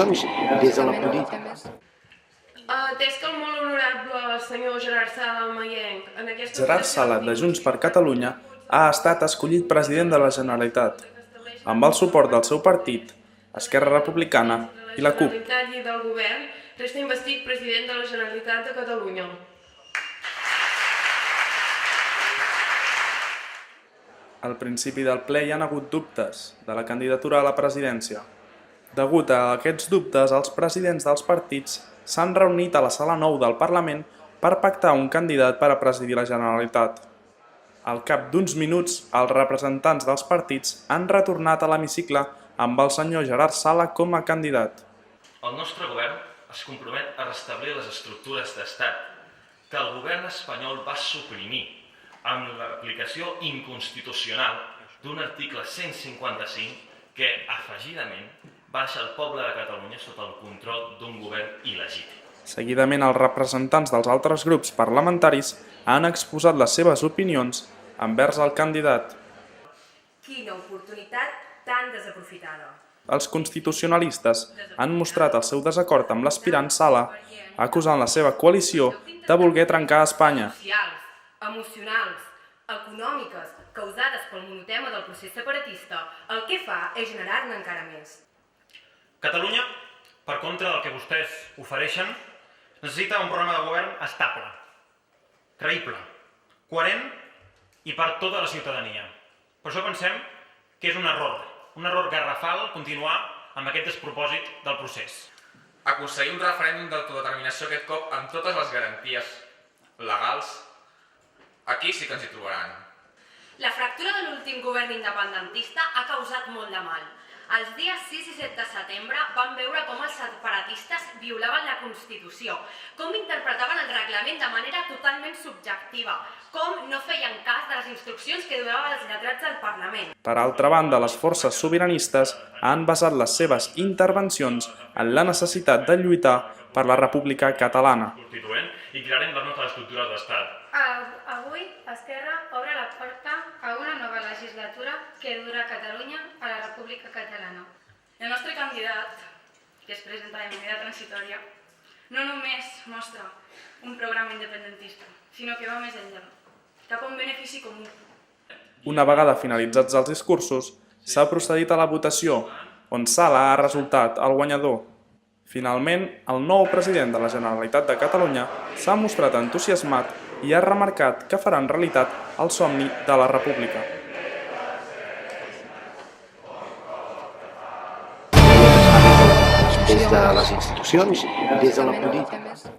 institucions i des de la política. Atès que el molt honorable senyor Gerard Sala Maienc en aquesta Gerard Sala, de Junts per Catalunya, ha estat escollit president de la Generalitat, amb el suport del seu partit, Esquerra Republicana i la CUP. I del govern, resta investit president de la Generalitat de Catalunya. Al principi del ple hi ha hagut dubtes de la candidatura a la presidència. Degut a aquests dubtes, els presidents dels partits s'han reunit a la sala 9 del Parlament per pactar un candidat per a presidir la Generalitat. Al cap d'uns minuts, els representants dels partits han retornat a l'hemicicle amb el senyor Gerard Sala com a candidat. El nostre govern es compromet a restablir les estructures d'estat que el govern espanyol va suprimir amb l'aplicació inconstitucional d'un article 155 que, afegidament, va deixar el poble de Catalunya sota el control d'un govern il·legítim. Seguidament, els representants dels altres grups parlamentaris han exposat les seves opinions envers el candidat. Quina oportunitat tan desaprofitada. Els constitucionalistes han mostrat el seu desacord amb l'aspirant Sala, acusant la seva coalició de voler trencar Espanya. Socials, emocionals, econòmiques, causades pel monotema del procés separatista, el que fa és generar-ne encara més. Catalunya, per contra del que vostès ofereixen, necessita un programa de govern estable, creïble, coherent i per tota la ciutadania. Per això pensem que és un error garrafal continuar amb aquest despropòsit del procés. Aconseguir un referèndum d'autodeterminació aquest cop amb totes les garanties legals, aquí sí que ens hi trobaran. La fractura de l'últim govern independentista ha causat molt de mal. Els dies 6 i 7 de setembre vam veure com els separatistes violaven la Constitució, com interpretaven el reglament de manera totalment subjectiva, com no feien cas de les instruccions que donaven els lletrats del Parlament. Per altra banda, les forces sobiranistes han basat les seves intervencions en la necessitat de lluitar per la República Catalana. Constituent i crearem les nostres estructures d'estat. Avui, Esquerra obre la porta a una nova legislatura que durà Catalunya a la República Catalana. El nostre candidat, que es presenta de manera transitòria, no només mostra un programa independentista, sinó que va més enllà, cap a un benefici comú. Una vegada finalitzats els discursos, s'ha procedit a la votació, on Sala ha resultat el guanyador. Finalment, el nou president de la Generalitat de Catalunya s'ha mostrat entusiasmat i ha remarcat que faran realitat el somni de la República. Des de les institucions i des de la política.